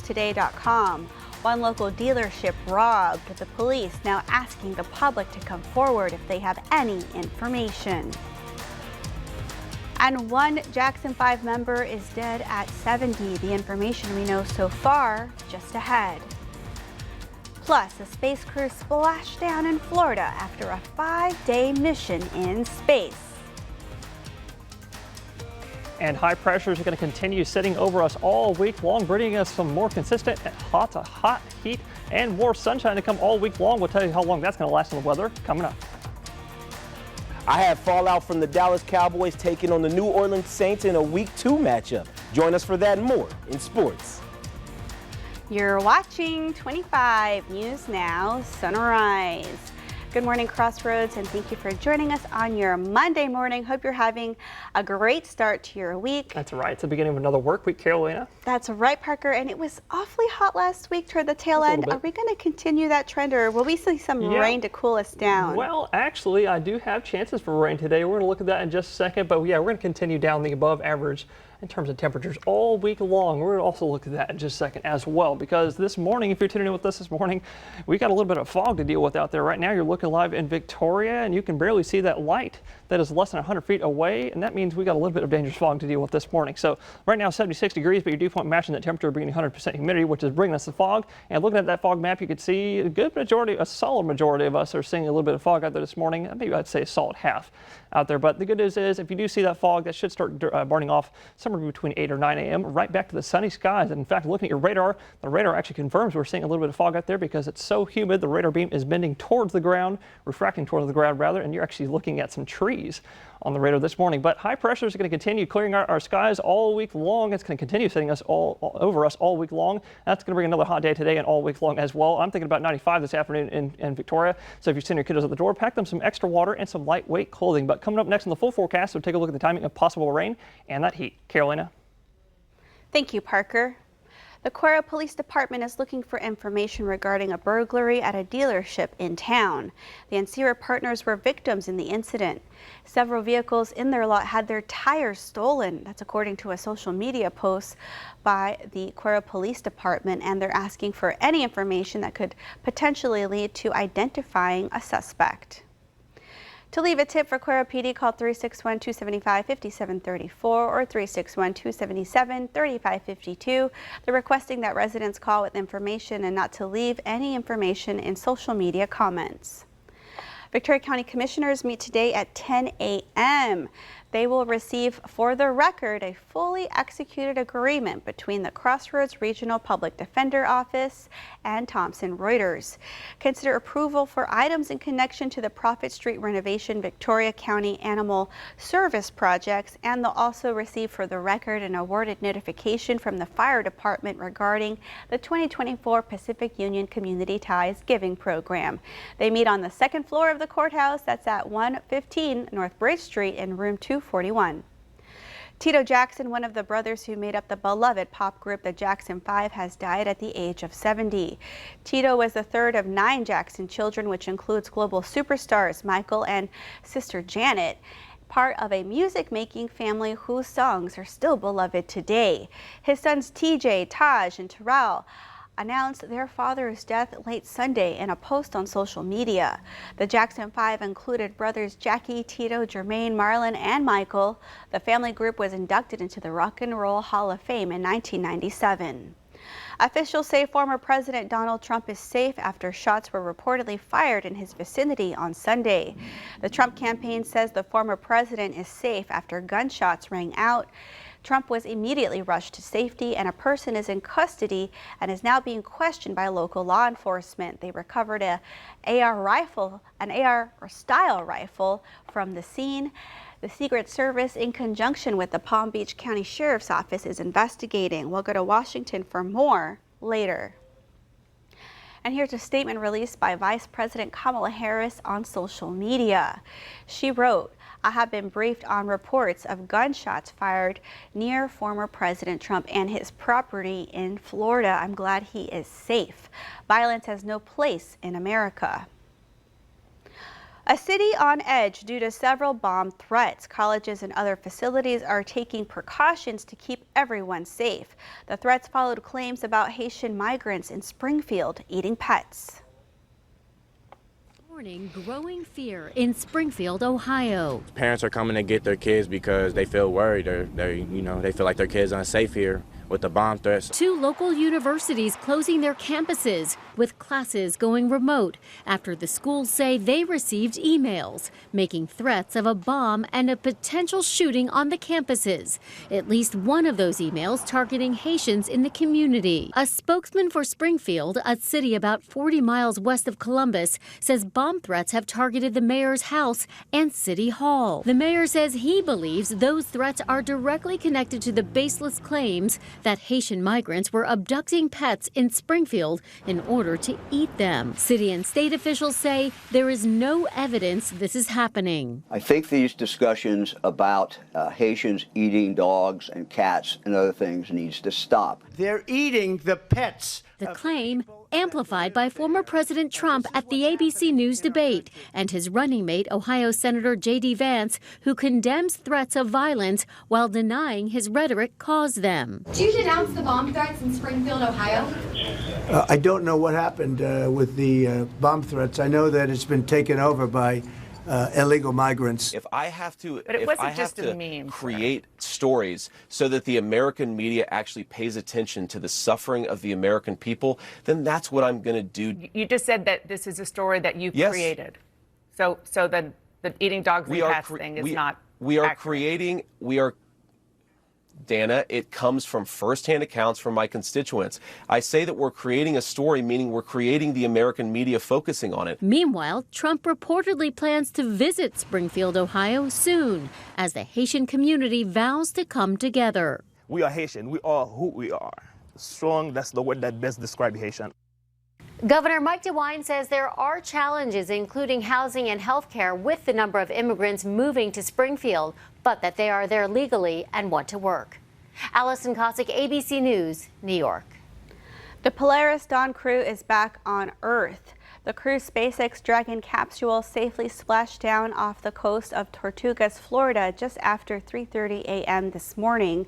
newstoday.com. One local dealership robbed, the police now asking the public to come forward if they have any information. And one Jackson 5 member is dead at 70. The information we know so far just ahead. Plus, a space crew splashed down in Florida after a 5-day mission in space. And high pressures are going to continue sitting over us all week long, bringing us some more consistent hot heat and more sunshine to come all week long. We'll tell you how long that's going to last in the weather coming up. I have fallout from the Dallas Cowboys taking on the New Orleans Saints in a Week 2 matchup. Join us for that and more in sports. You're watching 25 News Now Sunrise. Good morning, Crossroads, and thank you for joining us on your Monday morning. Hope you're having a great start to your week. That's right. It's the beginning of another work week, Carolina. That's right, Parker. And it was awfully hot last week toward the tail end. Are we going to continue that trend, or will we see some rain to cool us down? Well, actually, I do have chances for rain today. We're going to look at that in just a second. But yeah, we're going to continue down the above average in terms of temperatures all week long. We're going to also look at that in just a second as well, because this morning, if you're tuning in with us this morning, we got a little bit of fog to deal with out there. Right now, you're looking live in Victoria, and you can barely see that light that is less than 100 feet away, and that means we got a little bit of dangerous fog to deal with this morning. So right now, 76 degrees, but your dew point matching that temperature, bringing 100% humidity, which is bringing us the fog. And looking at that fog map, you can see a good majority, a solid majority of us are seeing a little bit of fog out there this morning. Maybe I'd say a solid half out there. But the good news is, if you do see that fog, that should start burning off somewhere between 8 or 9 a.m. right back to the sunny skies. And in fact, looking at your radar, the radar actually confirms we're seeing a little bit of fog out there because it's so humid. The radar beam is bending towards the ground, refracting towards the ground rather, and you're actually looking at some trees on the radar this morning. But high pressures are going to continue clearing our skies all week long. It's going to continue setting us all over us all week long. That's going to bring another hot day today and all week long as well. I'm thinking about 95 this afternoon in Victoria. So if you're sending your kiddos at the door, pack them some extra water and some lightweight clothing. But coming up next in the full forecast, we'll take a look at the timing of possible rain and that heat. Carolina. Thank you, Parker. The Cuero Police Department is looking for information regarding a burglary at a dealership in town. The Ancira partners were victims in the incident. Several vehicles in their lot had their tires stolen. That's according to a social media post by the Cuero Police Department, and they're asking for any information that could potentially lead to identifying a suspect. To leave a tip for Cuero PD, call 361-275-5734 or 361-277-3552. They're requesting that residents call with information and not to leave any information in social media comments. Victoria County Commissioners meet today at 10 a.m. They will receive, for the record, a fully executed agreement between the Crossroads Regional Public Defender Office and Thomson Reuters. Consider approval for items in connection to the Prophet Street renovation Victoria County Animal Service projects, and they'll also receive, for the record, an awarded notification from the Fire Department regarding the 2024 Pacific Union Community Ties Giving Program. They meet on the second floor of the courthouse. That's at 115 North Bridge Street in room 241. Tito Jackson, one of the brothers who made up the beloved pop group the Jackson 5, has died at the age of 70. Tito was the third of 9 Jackson children, which includes global superstars Michael and sister Janet, part of a music-making family whose songs are still beloved today. His sons TJ, Taj, and Terrell announced their father's death late Sunday in a post on social media. The Jackson 5 included brothers Jackie, Tito, Jermaine, Marlon, and Michael. The family group was inducted into the Rock and Roll Hall of Fame in 1997. Officials say former President Donald Trump is safe after shots were reportedly fired in his vicinity on Sunday. The Trump campaign says the former president is safe after gunshots rang out. Trump was immediately rushed to safety, and a person is in custody and is now being questioned by local law enforcement. They recovered an AR-style rifle from the scene. The Secret Service, in conjunction with the Palm Beach County Sheriff's Office, is investigating. We'll go to Washington for more later. And here's a statement released by Vice President Kamala Harris on social media. She wrote, "I have been briefed on reports of gunshots fired near former President Trump and his property in Florida. I'm glad he is safe. Violence has no place in America." A city on edge due to several bomb threats. Colleges and other facilities are taking precautions to keep everyone safe. The threats followed claims about Haitian migrants in Springfield eating pets. Morning, growing fear in Springfield, Ohio. Parents are coming to get their kids because they feel worried or they feel like their kids are unsafe here with the bomb threats. 2 local universities closing their campuses with classes going remote after the schools say they received emails making threats of a bomb and a potential shooting on the campuses. At least one of those emails targeting Haitians in the community. A spokesman for Springfield, a city about 40 miles west of Columbus, says bomb threats have targeted the mayor's house and city hall. The mayor says he believes those threats are directly connected to the baseless claims that Haitian migrants were abducting pets in Springfield in order to eat them. City and state officials say there is no evidence this is happening. I think these discussions about Haitians eating dogs and cats and other things needs to stop. They're eating the pets. The claim amplified by former President Trump at the ABC News debate and his running mate, Ohio Senator J.D. Vance, who condemns threats of violence while denying his rhetoric caused them. Do you denounce the bomb threats in Springfield, Ohio? I don't know what happened with the bomb threats. I know that it's been taken over by illegal migrants. If I have to, But it wasn't just a meme, create stories so that the American media actually pays attention to the suffering of the American people, then that's what I'm going to do. You just said that this is a story that you Yes. created. So the eating dogs and cats thing is not We are accurate. creating. Dana, it comes from firsthand accounts from my constituents. I say that we're creating a story, meaning we're creating the American media focusing on it. Meanwhile, Trump reportedly plans to visit Springfield, Ohio soon as the Haitian community vows to come together. We are Haitian. We are who we are. Strong, that's the word that best describes Haitian. Governor Mike DeWine says there are challenges, including housing and health care, with the number of immigrants moving to Springfield, but that they are there legally and want to work. Allison Cossack, ABC News, New York. The Polaris Dawn crew is back on Earth. The crew's SpaceX Dragon capsule safely splashed down off the coast of Tortugas, Florida, just after 3:30 a.m. this morning.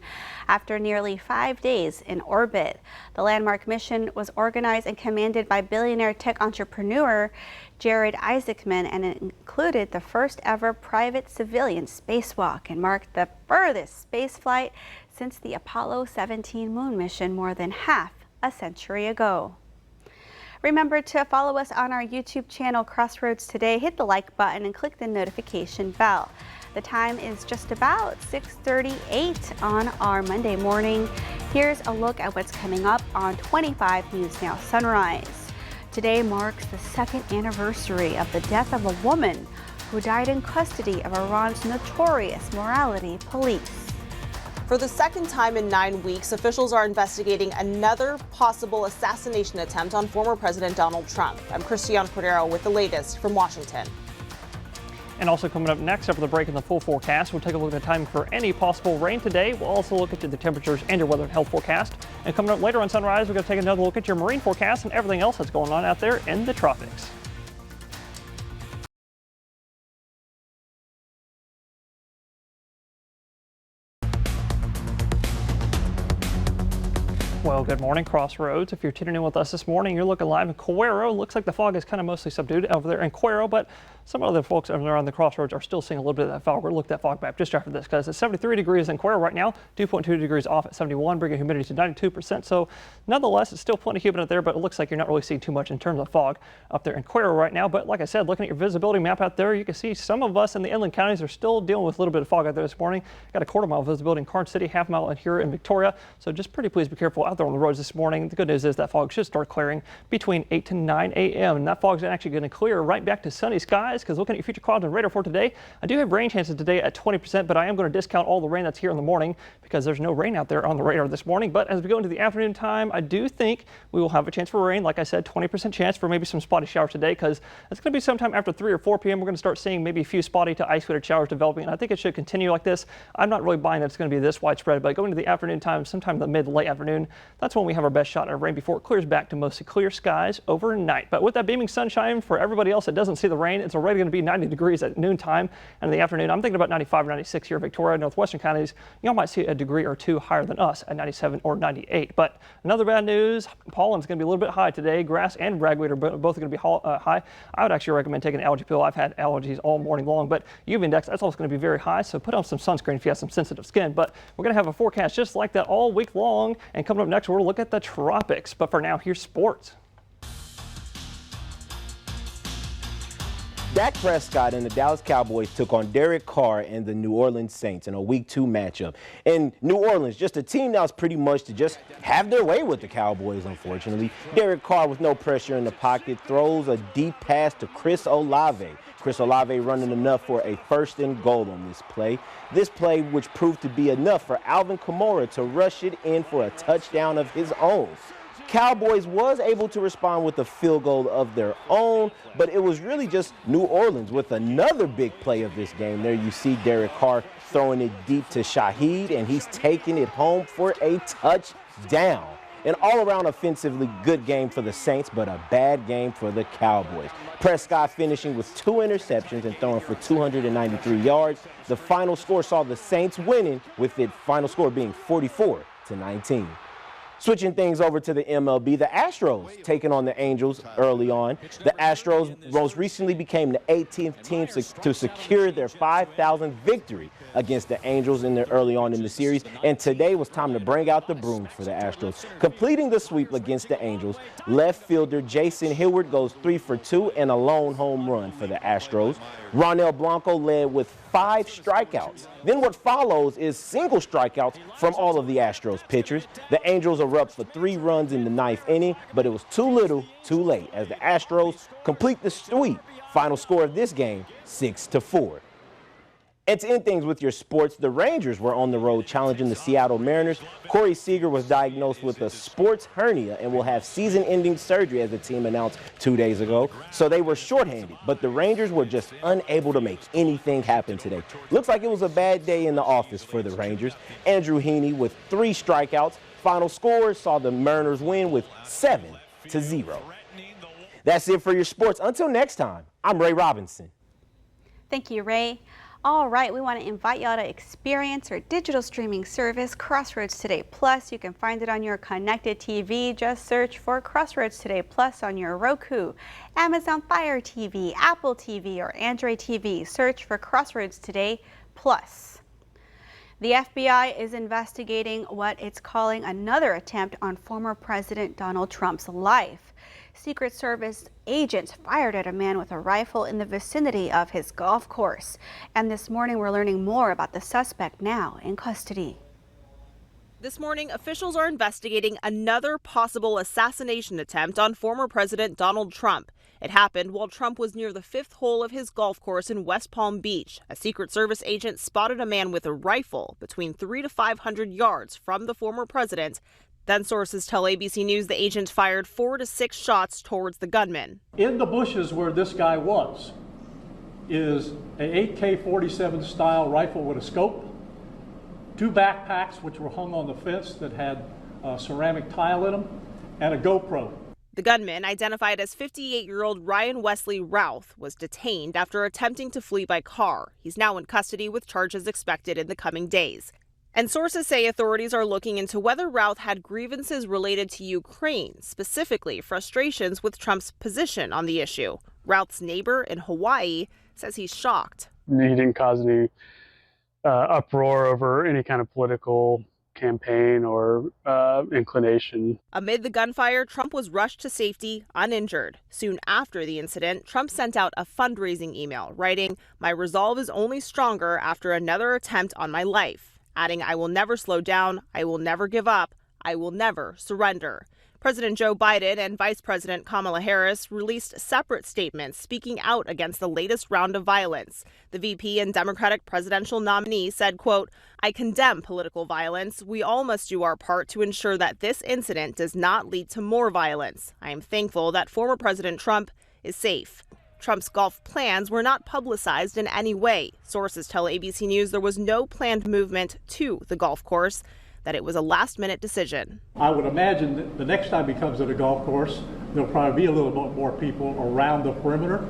After nearly 5 days in orbit, the landmark mission was organized and commanded by billionaire tech entrepreneur Jared Isaacman, and it included the first ever private civilian spacewalk and marked the furthest space flight since the Apollo 17 moon mission more than half a century ago. Remember to follow us on our YouTube channel, Crossroads Today. Hit the like button and click the notification bell. The time is just about 6:38 on our Monday morning. Here's a look at what's coming up on 25 News Now Sunrise. Today marks the second anniversary of the death of a woman who died in custody of Iran's notorious morality police. For the second time in 9 weeks, officials are investigating another possible assassination attempt on former President Donald Trump. I'm Christiane Cordero with the latest from Washington. And also coming up next after the break in the full forecast, we'll take a look at the time for any possible rain today. We'll also look at the temperatures and your weather and health forecast. And coming up later on Sunrise, we're going to take another look at your marine forecast and everything else that's going on out there in the tropics. Well, good morning, Crossroads. If you're tuning in with us this morning, you're looking live in Cuero. Looks like the fog is kind of mostly subdued over there in Cuero, but some other folks over there on the Crossroads are still seeing a little bit of that fog. We're going to look at that fog map just after this because it's 73 degrees in Cuero right now, 2.2 degrees off at 71, bringing humidity to 92%. So nonetheless, it's still plenty humid out there, but it looks like you're not really seeing too much in terms of fog up there in Cuero right now. But like I said, looking at your visibility map out there, you can see some of us in the inland counties are still dealing with a little bit of fog out there this morning. Got a quarter-mile visibility in Karnes City, half-mile in here in Victoria. So just pretty please be careful out there on the roads this morning. The good news is that fog should start clearing between 8 to 9 a.m. And that fog's actually going to clear right back to sunny skies because looking at your future clouds and radar for today, I do have rain chances today at 20%, but I am going to discount all the rain that's here in the morning because there's no rain out there on the radar this morning. But as we go into the afternoon time, I do think we will have a chance for rain. Like I said, 20% chance for maybe some spotty showers today because it's going to be sometime after 3 or 4 p.m. We're going to start seeing maybe a few spotty to isolated showers developing, and I think it should continue like this. I'm not really buying that it's going to be this widespread, but going to the afternoon time, sometime in the mid to late afternoon, that's when we have our best shot at rain before it clears back to mostly clear skies overnight. But with that beaming sunshine for everybody else that doesn't see the rain, it's a already going to be 90 degrees at noontime and in the afternoon. I'm thinking about 95 or 96 here in Victoria. Northwestern counties, y'all might see a degree or two higher than us at 97 or 98. But another bad news, pollen's going to be a little bit high today. Grass and ragweed are both going to be high. I would actually recommend taking an allergy pill. I've had allergies all morning long, but UV index, that's also going to be very high. So put on some sunscreen if you have some sensitive skin. But we're going to have a forecast just like that all week long. And coming up next, we'll look at the tropics. But for now, here's sports. Dak Prescott and the Dallas Cowboys took on Derek Carr and the New Orleans Saints in a Week 2 matchup. In New Orleans, just a team that was pretty much to just have their way with the Cowboys, unfortunately. Derek Carr, with no pressure in the pocket, throws a deep pass to Chris Olave. Chris Olave running enough for a 1st and goal on this play. This play, which proved to be enough for Alvin Kamara to rush it in for a touchdown of his own. Cowboys was able to respond with a field goal of their own, but it was really just New Orleans with another big play of this game. There you see Derek Carr throwing it deep to Shaheed, and he's taking it home for a touchdown. An all-around offensively good game for the Saints, but a bad game for the Cowboys. Prescott finishing with 2 interceptions and throwing for 293 yards. The final score saw the Saints winning, with the final score being 44-19. Switching things over to the MLB, the Astros taking on the Angels early on. The Astros most recently became the 18th team to secure their 5,000th victory against the Angels early on in the series. And today was time to bring out the brooms for the Astros. Completing the sweep against the Angels, left fielder Jason Hayward goes 3 for 2 and a lone home run for the Astros. Ronel Blanco led with 5 strikeouts. Then what follows is single strikeouts from all of the Astros pitchers. The Angels erupt for 3 runs in the 9th inning, but it was too little, too late as the Astros complete the sweep. Final score of this game, 6-4. And to end things with your sports, the Rangers were on the road challenging the Seattle Mariners. Corey Seager was diagnosed with a sports hernia and will have season-ending surgery, as the team announced 2 days ago. So they were shorthanded, but the Rangers were just unable to make anything happen today. Looks like it was a bad day in the office for the Rangers. Andrew Heaney with 3 strikeouts. Final score saw the Mariners win with 7-0. That's it for your sports. Until next time, I'm Ray Robinson. Thank you, Ray. All right, we want to invite y'all to experience our digital streaming service, Crossroads Today Plus. You can find it on your connected TV. Just search for Crossroads Today Plus on your Roku, Amazon Fire TV, Apple TV, or Android TV. Search for Crossroads Today Plus. The FBI is investigating what it's calling another attempt on former President Donald Trump's life. Secret Service agents fired at a man with a rifle in the vicinity of his golf course. And this morning, we're learning more about the suspect now in custody. This morning, officials are investigating another possible assassination attempt on former President Donald Trump. It happened while Trump was near the 5th hole of his golf course in West Palm Beach. A Secret Service agent spotted a man with a rifle between 300 to 500 yards from the former president. Then sources tell ABC News the agent fired 4 to 6 shots towards the gunman. In the bushes where this guy was is a AK-47 style rifle with a scope, 2 backpacks which were hung on the fence that had ceramic tile in them, and a GoPro. The gunman, identified as 58-year-old Ryan Wesley Routh, was detained after attempting to flee by car. He's now in custody with charges expected in the coming days. And sources say authorities are looking into whether Routh had grievances related to Ukraine, specifically frustrations with Trump's position on the issue. Routh's neighbor in Hawaii says he's shocked. He didn't cause any uproar over any kind of political campaign or inclination. Amid the gunfire, Trump was rushed to safety uninjured. Soon after the incident, Trump sent out a fundraising email writing, "My resolve is only stronger after another attempt on my life," adding, "I will never slow down, I will never give up, I will never surrender." President Joe Biden and Vice President Kamala Harris released separate statements speaking out against the latest round of violence. The VP and Democratic presidential nominee said, quote, "I condemn political violence. We all must do our part to ensure that this incident does not lead to more violence. I am thankful that former President Trump is safe." Trump's golf plans were not publicized in any way. Sources tell ABC News there was no planned movement to the golf course, that it was a last-minute decision. I would imagine that the next time he comes to the golf course, there'll probably be a little bit more people around the perimeter.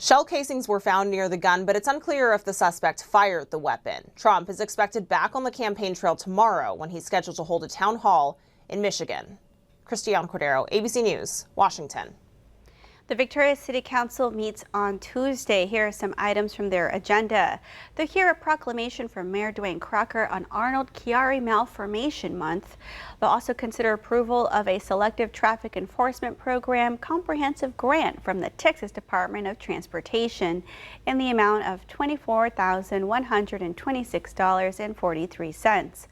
Shell casings were found near the gun, but it's unclear if the suspect fired the weapon. Trump is expected back on the campaign trail tomorrow when he's scheduled to hold a town hall in Michigan. Christiane Cordero, ABC News, Washington. The Victoria City Council meets on Tuesday. Here are some items from their agenda. They'll hear a proclamation from Mayor Dwayne Crocker on Arnold Chiari Malformation Month. They'll also consider approval of a selective traffic enforcement program comprehensive grant from the Texas Department of Transportation in the amount of $24,126.43.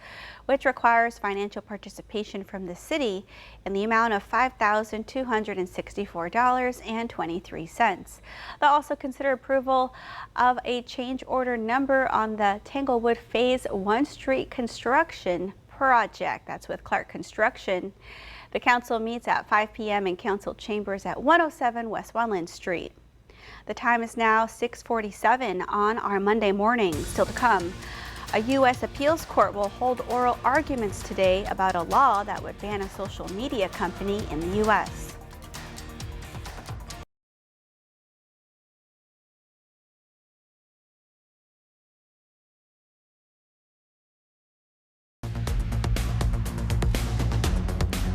which requires financial participation from the city in the amount of $5,264.23. They'll also consider approval of a change order number on the Tanglewood Phase 1 Street construction project. That's with Clark Construction. The council meets at 5 p.m. in council chambers at 107 West Welland Street. The time is now 6:47 on our Monday morning. Still to come. A U.S. appeals court will hold oral arguments today about a law that would ban a social media company in the U.S.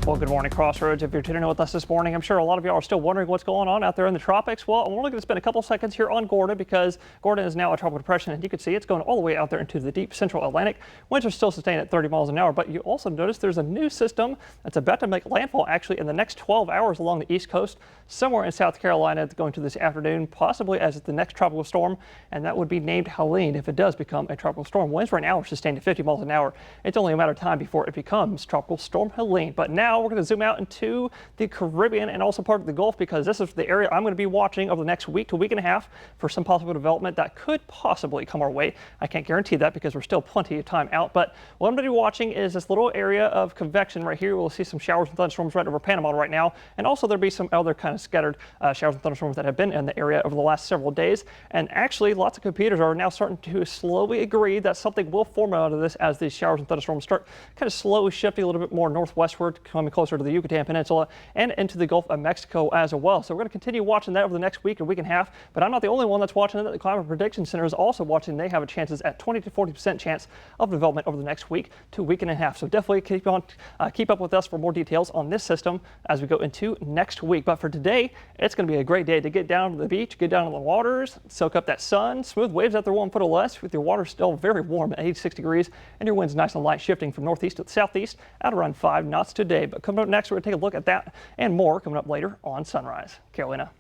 Well, good morning, Crossroads. If you're tuning in with us this morning, I'm sure a lot of y'all are still wondering what's going on out there in the tropics. Well, I'm only going to spend a couple seconds here on Gordon because Gordon is now a tropical depression, and you can see it's going all the way out there into the deep central Atlantic. Winds are still sustained at 30 miles an hour, but you also notice there's a new system that's about to make landfall actually in the next 12 hours along the east coast, somewhere in South Carolina. It's going to this afternoon, possibly as the next tropical storm, and that would be named Helene if it does become a tropical storm. Winds right now are sustained at 50 miles an hour. It's only a matter of time before it becomes Tropical Storm Helene. But now we're going to zoom out into the Caribbean and also part of the Gulf, because this is the area I'm going to be watching over the next week to week and a half for some possible development that could possibly come our way. I can't guarantee that because we're still plenty of time out, but what I'm going to be watching is this little area of convection right here. We'll see some showers and thunderstorms right over Panama right now, and also there'll be some other kind of scattered showers and thunderstorms that have been in the area over the last several days. And actually, lots of computers are now starting to slowly agree that something will form out of this as these showers and thunderstorms start kind of slowly shifting a little bit more northwestward, coming closer to the Yucatan Peninsula and into the Gulf of Mexico as well. So we're going to continue watching that over the next week and week and a half, but I'm not the only one that's watching it. The Climate Prediction Center is also watching. They have a chances at 20 to 40% chance of development over the next week to week and a half. So definitely keep up with us for more details on this system as we go into next week. But for today, it's going to be a great day to get down to the beach, get down to the waters, soak up that sun, smooth waves at their 1 foot or less with your water still very warm at 86 degrees and your winds nice and light, shifting from northeast to southeast at around 5 knots today. But coming up next, we're going to take a look at that and more coming up later on Sunrise. Carolina.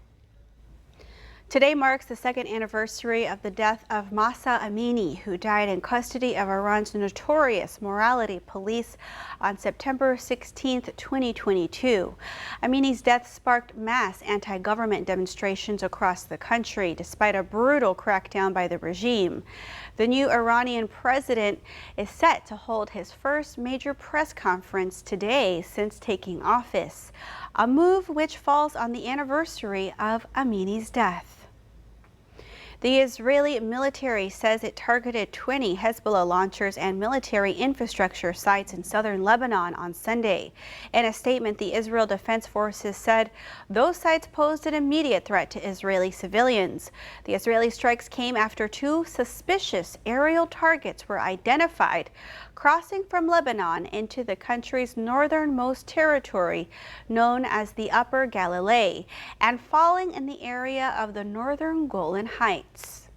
Today marks the second anniversary of the death of Mahsa Amini, who died in custody of Iran's notorious morality police on September 16, 2022. Amini's death sparked mass anti-government demonstrations across the country, despite a brutal crackdown by the regime. The new Iranian president is set to hold his first major press conference today since taking office, a move which falls on the anniversary of Amini's death. The Israeli military says it targeted 20 Hezbollah launchers and military infrastructure sites in southern Lebanon on Sunday. In a statement, the Israel Defense Forces said those sites posed an immediate threat to Israeli civilians. The Israeli strikes came after 2 suspicious aerial targets were identified crossing from Lebanon into the country's northernmost territory, known as the Upper Galilee, and falling in the area of the northern Golan Heights.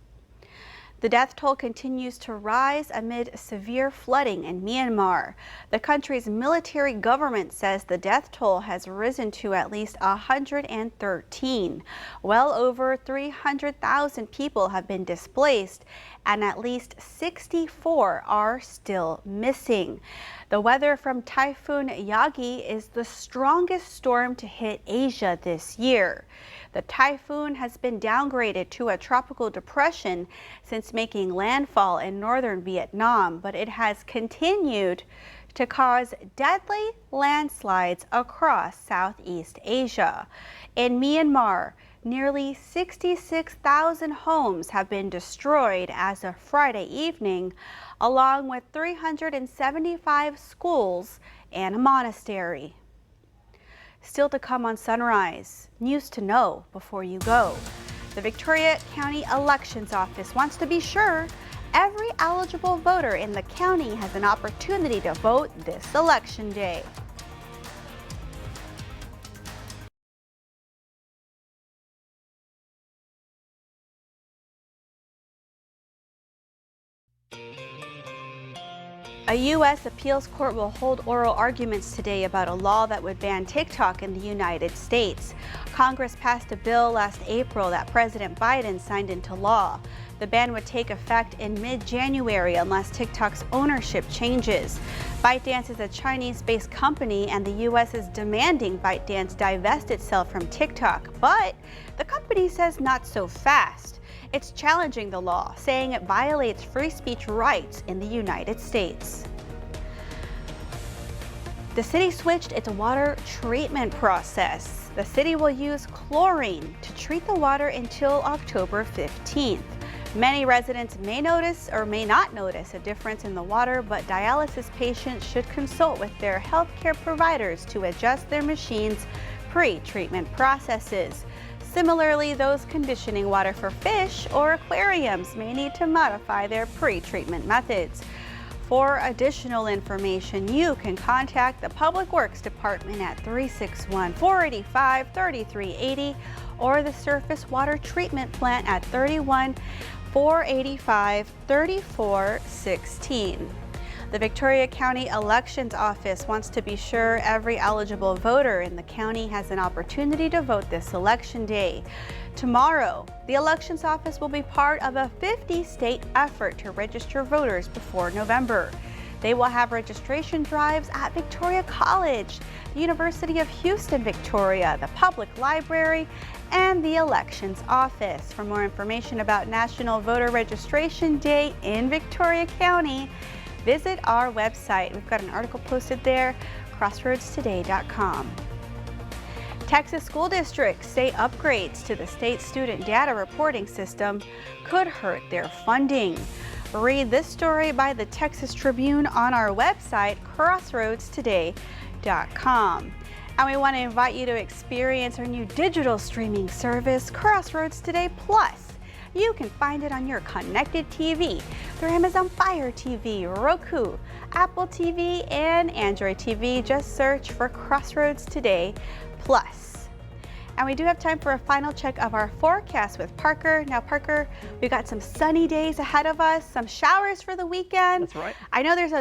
The death toll continues to rise amid severe flooding in Myanmar. The country's military government says the death toll has risen to at least 113. Well over 300,000 people have been displaced, and at least 64 are still missing. The weather from Typhoon Yagi is the strongest storm to hit Asia this year. The typhoon has been downgraded to a tropical depression since making landfall in northern Vietnam, but it has continued to cause deadly landslides across Southeast Asia. In Myanmar, nearly 66,000 homes have been destroyed as of Friday evening, along with 375 schools and a monastery. Still to come on Sunrise, news to know before you go. The Victoria County Elections Office wants to be sure every eligible voter in the county has an opportunity to vote this election day. A U.S. appeals court will hold oral arguments today about a law that would ban TikTok in the United States. Congress passed a bill last April that President Biden signed into law. The ban would take effect in mid-January unless TikTok's ownership changes. ByteDance is a Chinese-based company, and the U.S. is demanding ByteDance divest itself from TikTok. But the company says not so fast. It's challenging the law, saying it violates free speech rights in the United States. The city switched its water treatment process. The city will use chlorine to treat the water until October 15th. Many residents may notice or may not notice a difference in the water, but dialysis patients should consult with their healthcare providers to adjust their machines' pre-treatment processes. Similarly, those conditioning water for fish or aquariums may need to modify their pre-treatment methods. For additional information, you can contact the Public Works Department at 361-485-3380 or the Surface Water Treatment Plant at 31-485-3416. The Victoria County Elections Office wants to be sure every eligible voter in the county has an opportunity to vote this election day. Tomorrow, the Elections Office will be part of a 50-state effort to register voters before November. They will have registration drives at Victoria College, the University of Houston, Victoria, the Public Library, and the Elections Office. For more information about National Voter Registration Day in Victoria County, visit our website. We've got an article posted there, crossroadstoday.com. Texas school districts say upgrades to the state student data reporting system could hurt their funding. Read this story by the Texas Tribune on our website, crossroadstoday.com. And we want to invite you to experience our new digital streaming service, Crossroads Today Plus. You can find it on your connected TV through Amazon Fire TV, Roku, Apple TV, and Android TV. Just search for Crossroads Today Plus. And we do have time for a final check of our forecast with Parker. Now, Parker, we've got some sunny days ahead of us, some showers for the weekend. That's right. I know there's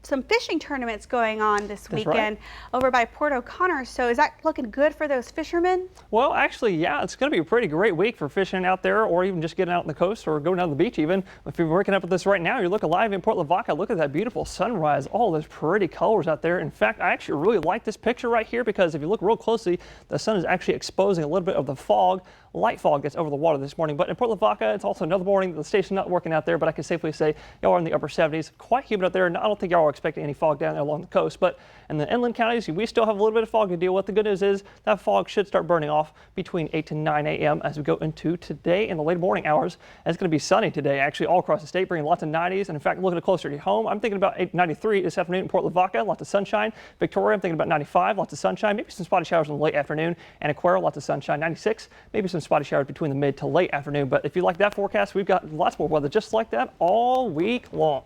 some fishing tournaments going on this weekend over by Port O'Connor. So is that looking good for those fishermen? Well, actually, yeah, it's going to be a pretty great week for fishing out there, or even just getting out on the coast or going down to the beach even. If you're working up with this right now, you're looking live in Port Lavaca. Look at that beautiful sunrise, all those pretty colors out there. In fact, I actually really like this picture right here because if you look real closely, the sun is actually exposing a little bit of the fog. Light fog gets over the water this morning, but in Port Lavaca, it's also another morning. The station's not working out there, but I can safely say y'all are in the upper 70s. Quite humid out there, and I don't think y'all are expecting any fog down there along the coast, but in the inland counties, we still have a little bit of fog to deal with. The good news is that fog should start burning off between 8 to 9 a.m. as we go into today in the late morning hours. And it's going to be sunny today, actually, all across the state, bringing lots of 90s. And in fact, looking closer to home, I'm thinking about 93 this afternoon in Port Lavaca, lots of sunshine. Victoria, I'm thinking about 95, lots of sunshine, maybe some spotty showers in the late afternoon. And Aquara, lots of sunshine, 96, maybe some spotty showers between the mid to late afternoon. But if you like that forecast, we've got lots more weather just like that all week long.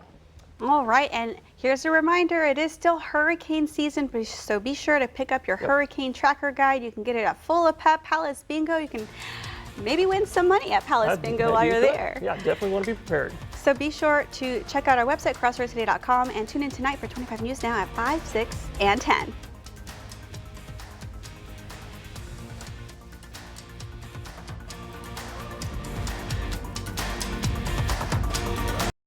All right, and here's a reminder, it is still hurricane season, so be sure to pick up your hurricane tracker guide. You can get it at Full of Pep, Palace Bingo. You can maybe win some money at Palace Bingo while you're there. Yeah, definitely want to be prepared. So be sure to check out our website, crossroadstoday.com, and tune in tonight for 25 News Now at 5, 6, and 10.